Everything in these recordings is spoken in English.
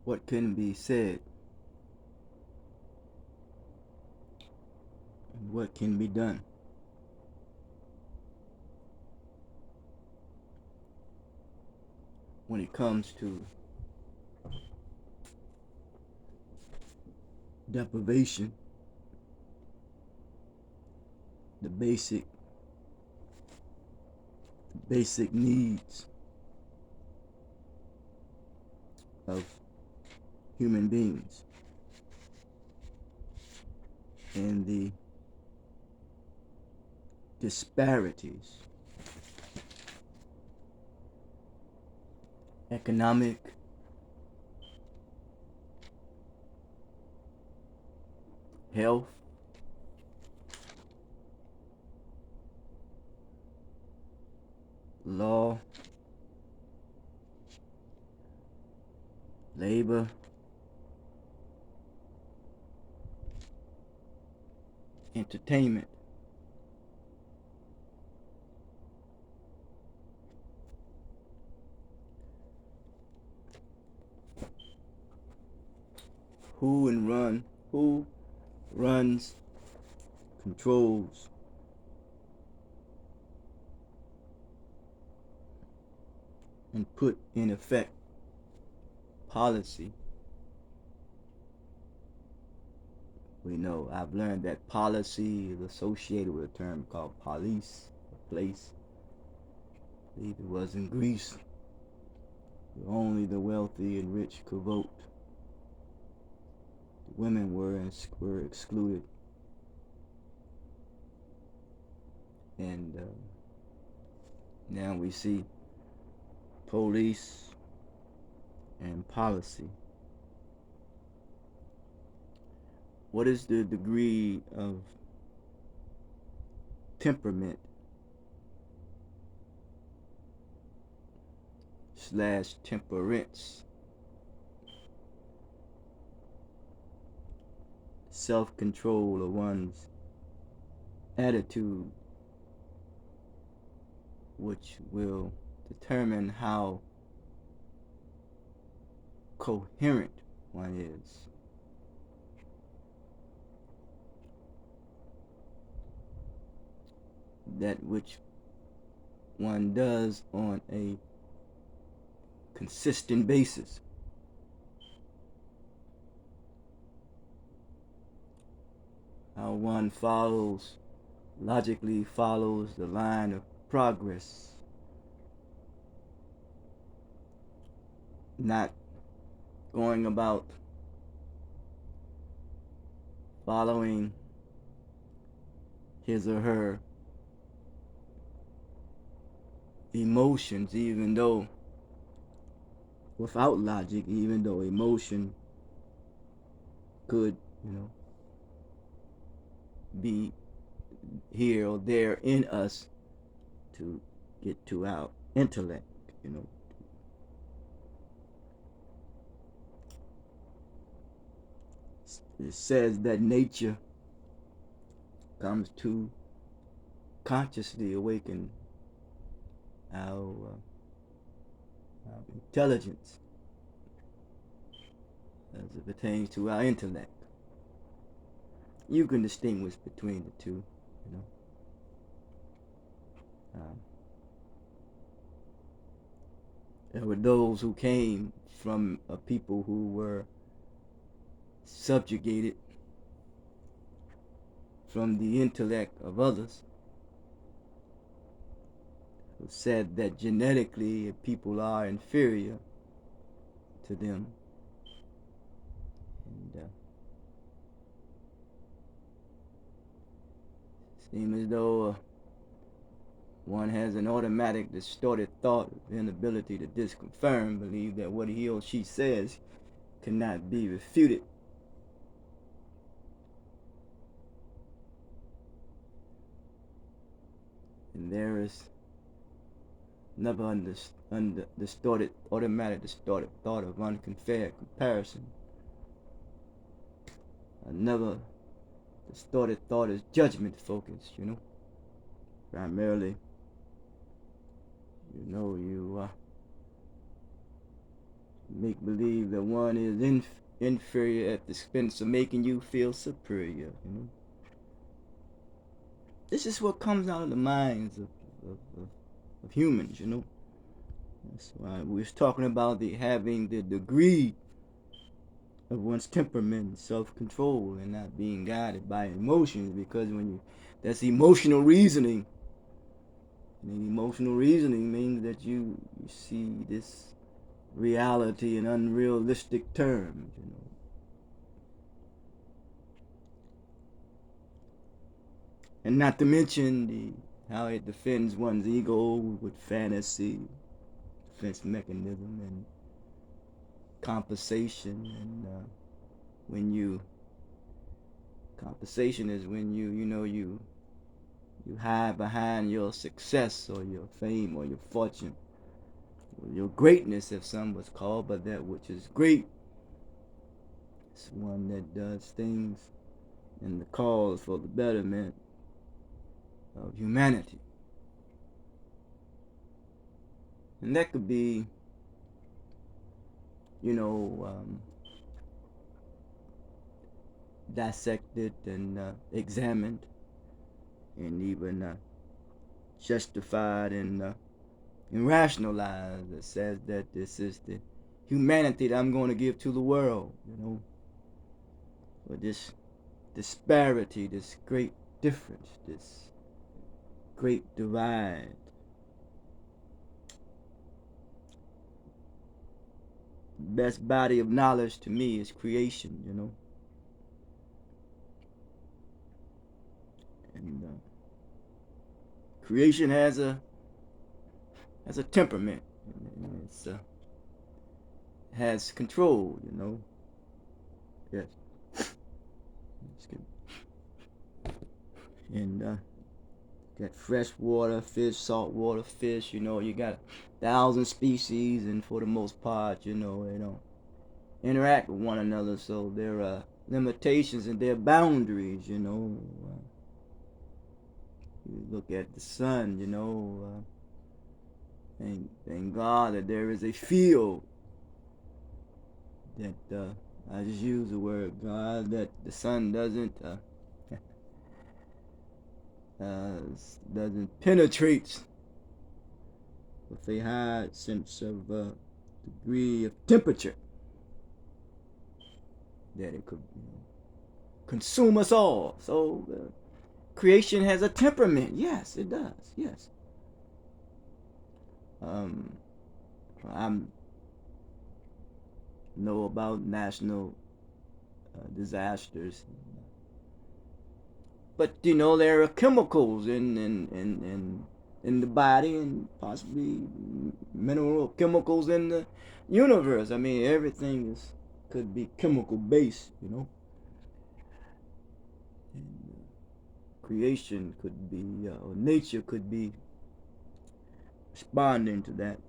what can be said and what can be done when it comes to deprivation, the basic needs of human beings, and the disparities, economic, health, law, labor, entertainment, who runs, controls, and put in effect policy. We know I've learned that policy is associated with a term called police, a place. I believe it was in Greece, where only the wealthy and rich could vote. The women were excluded, and now we see police and policy. What is the degree of temperament / temperance, self-control of one's attitude, which will determine how coherent one is? That which one does on a consistent basis. How one logically follows the line of progress, not going about following his or her emotions, even though without logic, even though emotion could, be here or there in us to get to our intellect, It says that nature comes to consciously awaken our intelligence as it pertains to our intellect. You can distinguish between the two, There were those who came from a people who were subjugated from the intellect of others, who said that genetically people are inferior to them. And seems as though one has an automatic distorted thought of inability to disconfirm, believe that what he or she says cannot be refuted. And there is never automatic distorted thought of unfair comparison. Another distorted thought is judgment focused, Primarily, make believe that one is inferior at the expense of making you feel superior. This is what comes out of the minds of humans. That's why we was talking about having the degree of one's temperament and self-control and not being guided by emotions, because that's emotional reasoning. And emotional reasoning means that you see this reality in unrealistic terms. And not to mention how it defends one's ego with fantasy, defense mechanism, and compensation. And when you compensation is when you hide behind your success or your fame or your fortune or your greatness, if some was called, but that which is great is one that does things in the cause for the betterment of humanity. And that could be, dissected and examined and even justified and rationalized. It says that this is the humanity that I'm going to give to the world, for this disparity, this great difference, this great divide. The best body of knowledge to me is creation. And creation has a temperament. And it's has control. Yes. And got freshwater fish, saltwater fish. You got 1,000 species, and for the most part, they don't interact with one another. So there are limitations and there are boundaries. You look at the sun. Thank God that there is a field that I just use the word God, that the sun doesn't penetrate with a high sense of degree of temperature, that it could consume us all. So creation has a temperament. Yes, it does. Yes. I know about national disasters, but there are chemicals in the body, and possibly mineral chemicals in the universe. I mean, everything could be chemical based. And creation could be, or nature could be responding to that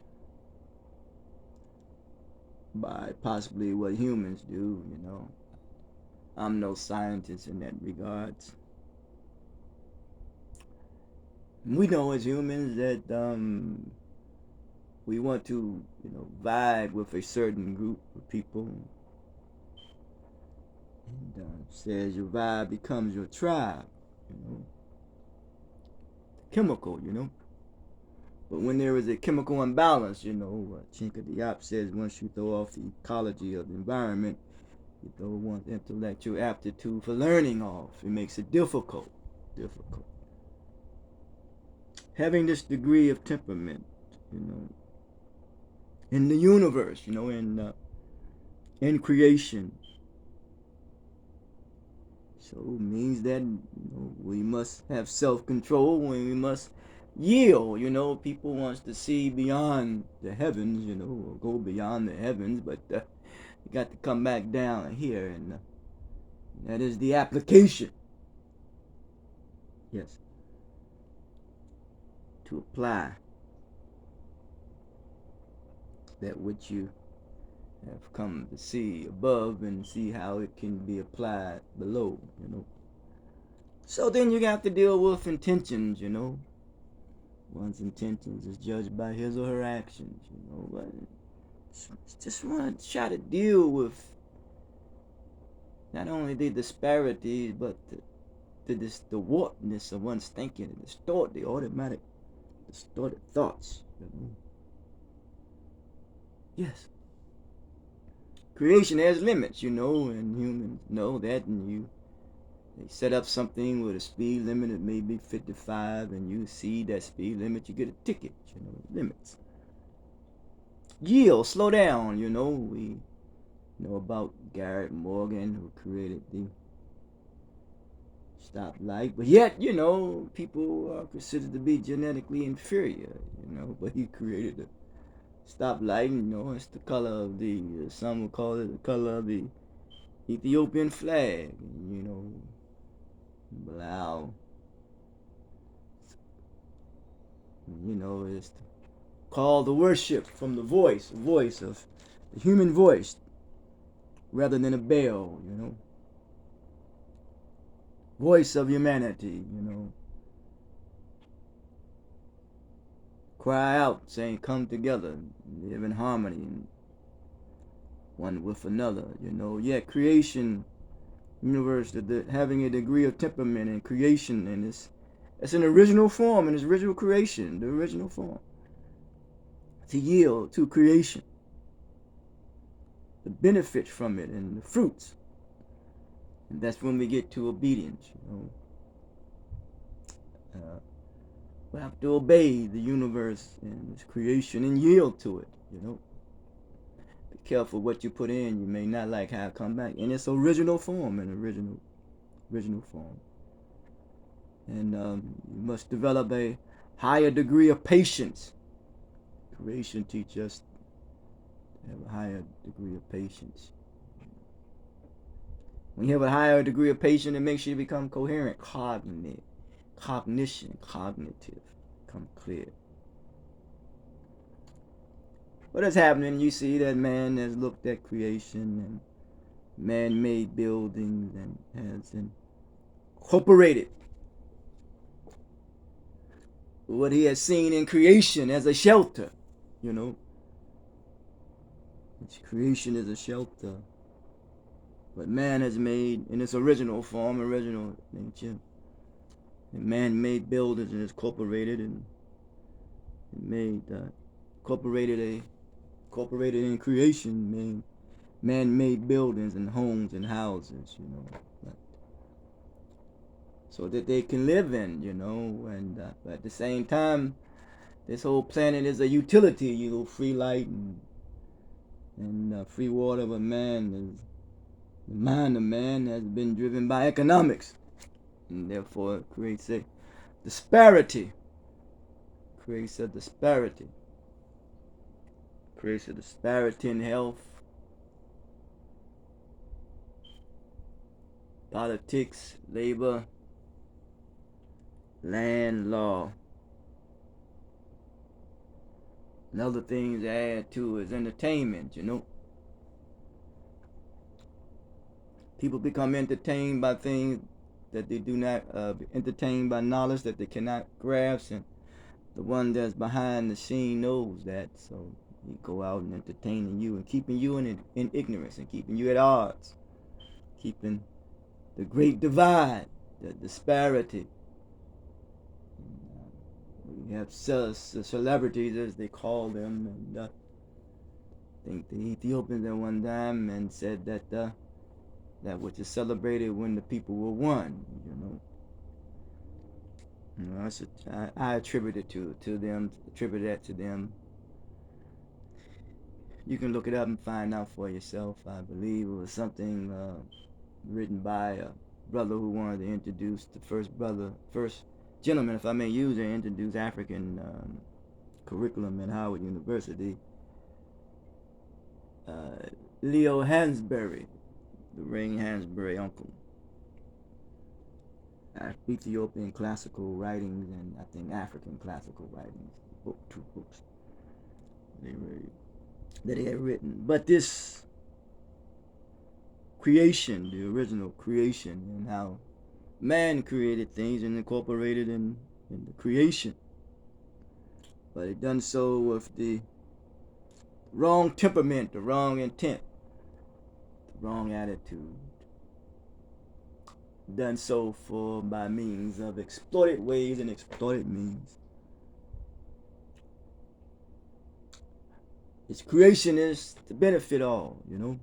by possibly what humans do. I'm no scientist in that regards. We know as humans that we want to, vibe with a certain group of people. And says your vibe becomes your tribe. Chemical. But when there is a chemical imbalance, Chinka Diop says once you throw off the ecology of the environment, you throw one's intellectual aptitude for learning off. It makes it difficult. Having this degree of temperament, in the universe, in creation. So it means that we must have self-control, and we must yield. People wants to see beyond the heavens, or go beyond the heavens, but you got to come back down here, and that is the application. Yes. To apply that which you have come to see above, and see how it can be applied below. So then you have to deal with intentions. One's intentions is judged by his or her actions. But just want to try to deal with not only the disparities, but the warpedness of one's thinking, the automatic, distorted thoughts. Yes, creation has limits, and humans know that, and they set up something with a speed limit of maybe 55, and you see that speed limit, you get a ticket. Limits. Yield, slow down. We know about Garrett Morgan, who created the stoplight, but yet, people are considered to be genetically inferior. But he created the stoplight. It's the color of some would call it the color of the Ethiopian flag. Blau. It's called the worship from the voice of the human voice, rather than a bell. Voice of humanity. Cry out, saying, "Come together, live in harmony, one with another." Yet creation, universe, having a degree of temperament and creation, and it's an original form, and it's original creation, the original form, to yield to creation, the benefits from it and the fruits. And that's when we get to obedience. We have to obey the universe and its creation and yield to it. Be careful what you put in. You may not like how it come back in its original form, original form. And you must develop a higher degree of patience. Creation teaches us to have a higher degree of patience. When you have a higher degree of patience, it makes you become coherent, cognitive, become clear. What is happening? You see that man has looked at creation and man-made buildings and has incorporated what he has seen in creation as a shelter. Creation is a shelter. What man has made in its original form, original nature. And man made buildings and is incorporated and made incorporated in creation, man made buildings and homes and houses, so that they can live in, and at the same time, this whole planet is a utility, free light and free water, but the mind of man has been driven by economics, and therefore it creates a disparity. Creates a disparity in health, politics, labor, land, law. And other things to add to is entertainment, People become entertained by things that they do not, entertained by knowledge that they cannot grasp, and the one that's behind the scene knows that, so he go out and entertaining you and keeping you in ignorance and keeping you at odds, keeping the great divide, the disparity. We have celebrities, as they call them, and I think the Ethiopians at one time and said that that which is celebrated when the people were one. I attribute it to them. Attribute that to them. You can look it up and find out for yourself. I believe it was something written by a brother who wanted to introduce the first gentleman, if I may use it, introduce African curriculum at Howard University. Leo Hansberry, the Ray Hansberry uncle. Ethiopian classical writings and I think African classical writings. Two books that he had written. But this creation, the original creation, and how man created things and incorporated in the creation. But it done so with the wrong temperament, the wrong intent, the wrong attitude. Done so for by means of exploited ways and exploited means. Its creation is to benefit all, you know.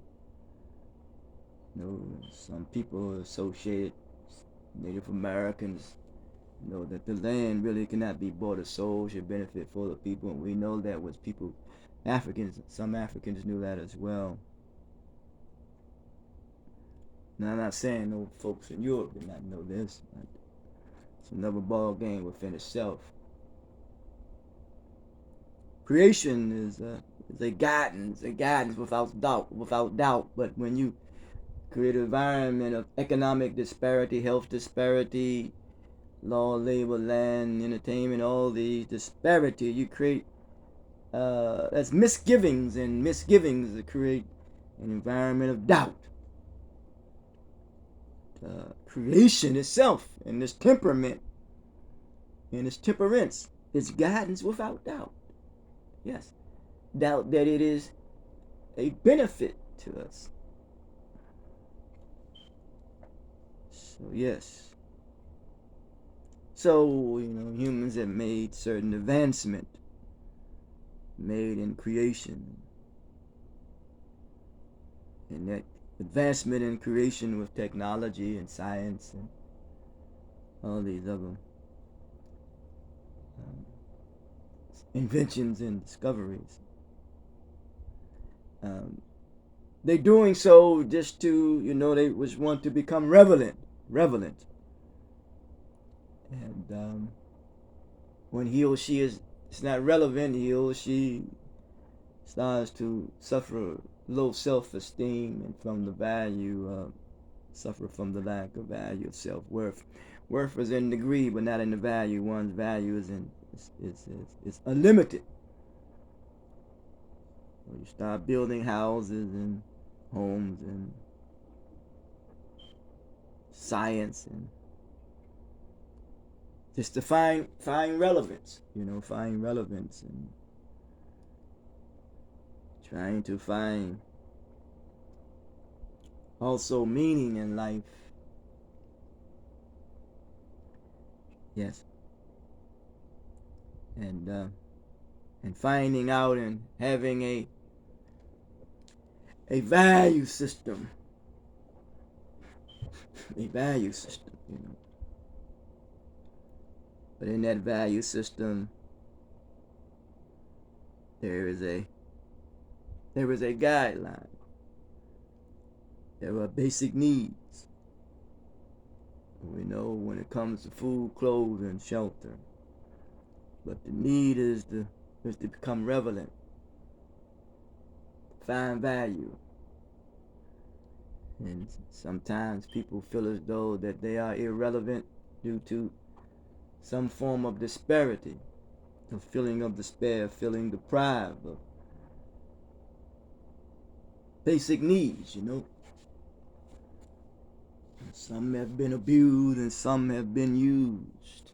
Some people associate Native Americans know that the land really cannot be bought or sold, should benefit for the people, and we know that was people, Africans, some Africans knew that as well. Now I'm not saying no folks in Europe did not know this. It's another ball game within itself. Creation is a guidance without doubt. But when you create an environment of economic disparity, health disparity, law, labor, land, entertainment, all these disparity, you create that's misgivings that create an environment of doubt. Creation itself and its temperament and its temperance is guidance without doubt. Yes, doubt that it is a benefit to us. So yes. So, humans have made certain advancement made in creation. And that advancement in creation with technology and science and all these other inventions and discoveries. They're doing so just to, they just want to become relevant. And when he or she it's not relevant, he or she starts to suffer low self-esteem and from the value, suffer from the lack of value of self-worth. Worth is in degree, but not in the value. One's value is unlimited. When you start building houses and homes and science and just to find relevance, find relevance and trying to find also meaning in life. Yes. And finding out and having a value system. A value system, But in that value system, there is a guideline. There are basic needs. We know when it comes to food, clothes, and shelter. But the need is to become relevant, find value. And sometimes people feel as though that they are irrelevant due to some form of disparity, a feeling of despair, feeling deprived of basic needs, Some have been abused and some have been used.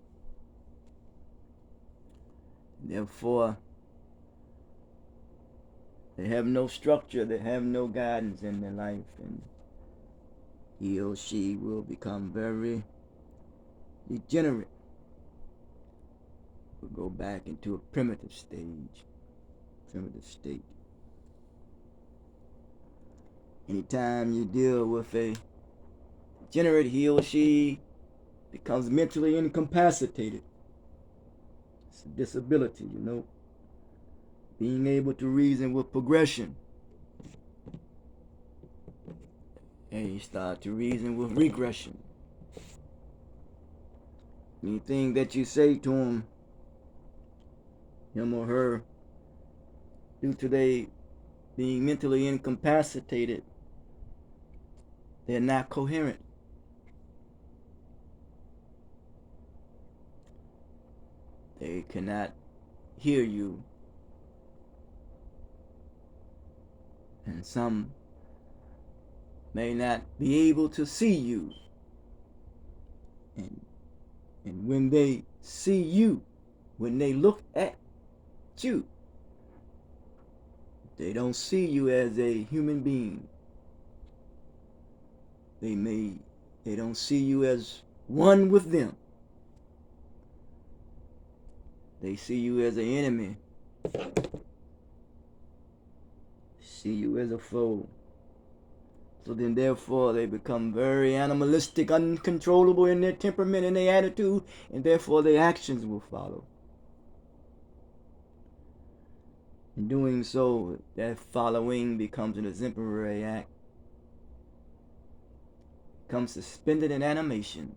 Therefore, they have no structure, they have no guidance in their life, and he or she will become very degenerate. Will go back into a primitive state. Anytime you deal with a degenerate, he or she becomes mentally incapacitated. It's a disability, Being able to reason with progression. And you start to reason with regression. Anything that you say to him or her, due to they being mentally incapacitated, they're not coherent. They cannot hear you. And some may not be able to see you. And when they see you, when they look at you, They don't see you as a human being. They don't see you as one with them. They see you as an enemy. See you as a foe. So then therefore they become very animalistic, uncontrollable in their temperament and their attitude, and therefore their actions will follow. In doing so, that following becomes an exemplary act, becomes suspended in animation,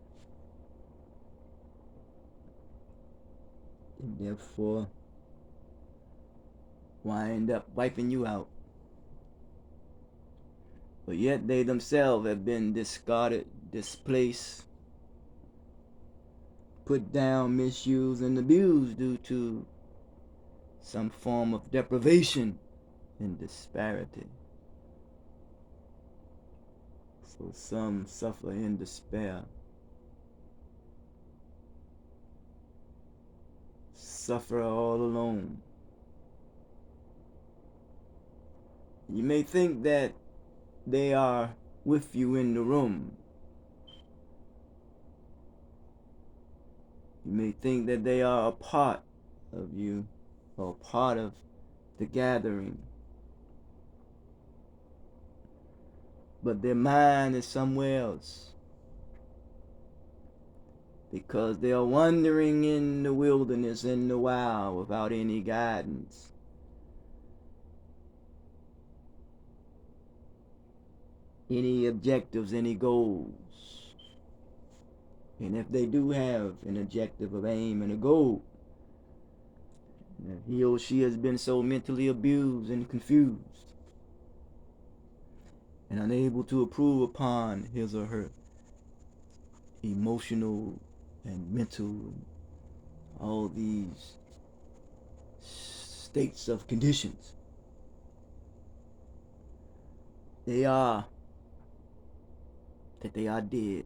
and therefore wind up wiping you out. But yet they themselves have been discarded, displaced, put down, misused, and abused due to some form of deprivation and disparity. So some suffer in despair, suffer all alone. You may think that they are with you in the room. You may think that they are a part of you, or part of the gathering. But their mind is somewhere else, because they are wandering in the wilderness, in the wild, without any guidance. Any objectives, any goals. And if they do have an objective of aim and a goal, he or she has been so mentally abused and confused and unable to improve upon his or her emotional and mental and all these states of conditions. They are dead. They are dead.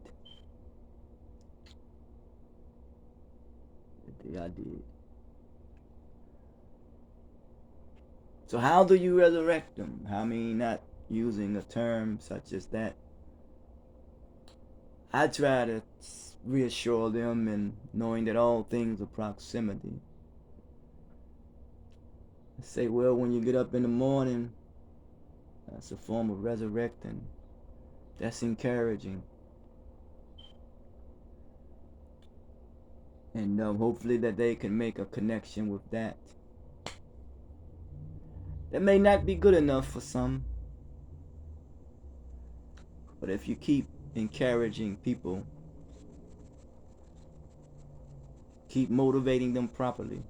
So how do you resurrect them? I mean, not using a term such as that. I try to reassure them in knowing that all things are proximity. I say, well, when you get up in the morning, that's a form of resurrecting. That's encouraging. And hopefully that they can make a connection with that. That may not be good enough for some. But if you keep encouraging people, keep motivating them properly,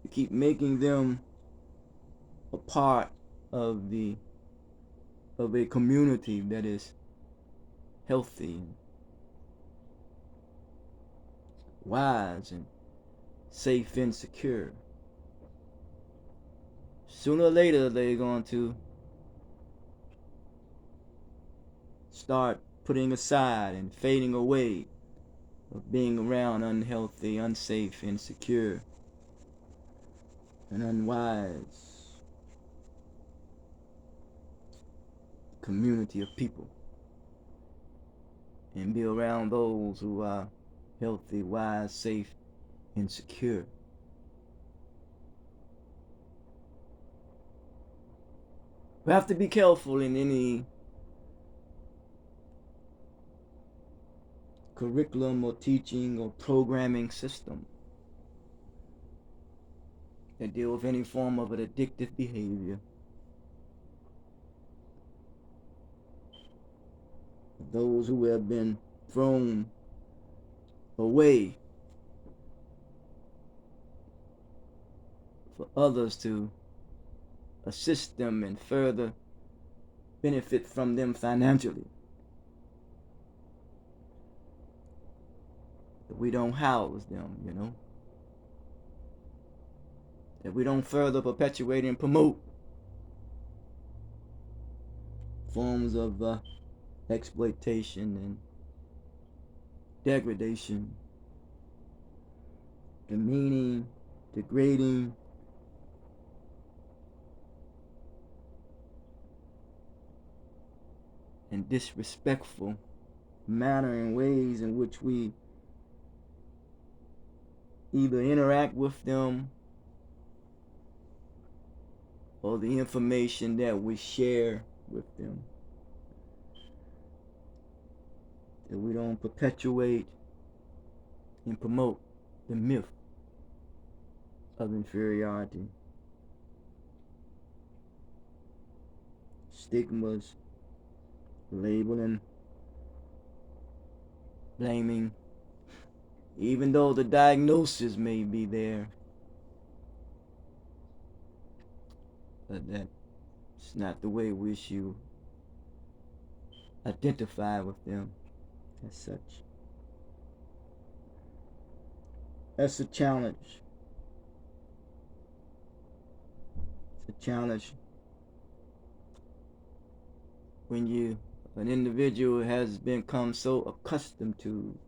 you keep making them a part of a community that is healthy, wise, and safe and secure. Sooner or later, they're going to start putting aside and fading away of being around unhealthy, unsafe, insecure, and unwise community of people, and be around those who are healthy, wise, safe, and secure. We have to be careful in any curriculum or teaching or programming system that deal with any form of an addictive behavior. Those who have been thrown away for others to assist them and further benefit from them financially. That we don't house them, that we don't further perpetuate and promote forms of exploitation and degradation, demeaning, degrading, and disrespectful manner and ways in which we either interact with them or the information that we share with them. That we don't perpetuate and promote the myth of inferiority. Stigmas, labeling, blaming, even though the diagnosis may be there, but that's not the way we should identify with them as such. That's a challenge. It's a challenge when an individual has become so accustomed to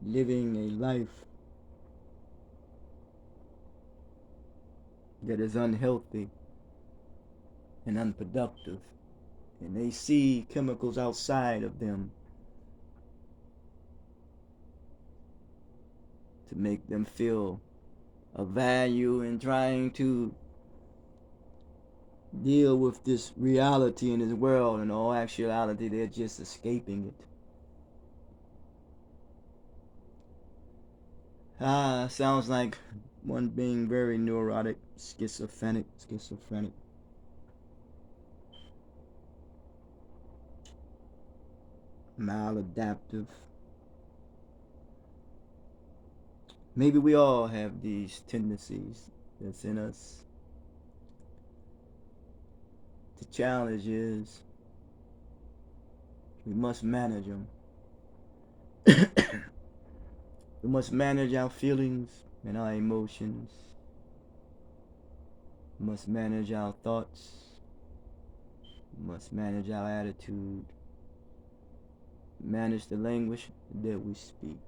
living a life that is unhealthy and unproductive, and they see chemicals outside of them to make them feel a value in trying to deal with this reality in this world. In all actuality, they're just escaping it. Sounds like one being very neurotic, schizophrenic, maladaptive. Maybe we all have these tendencies that's in us. The challenge is we must manage them. We must manage our feelings and our emotions. We must manage our thoughts. We must manage our attitude. Manage the language that we speak.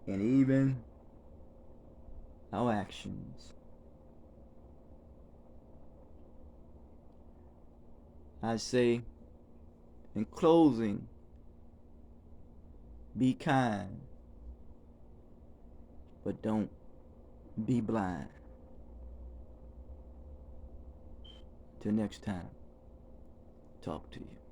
And even our actions. I say, in closing, be kind, but don't be blind. Till next time, talk to you.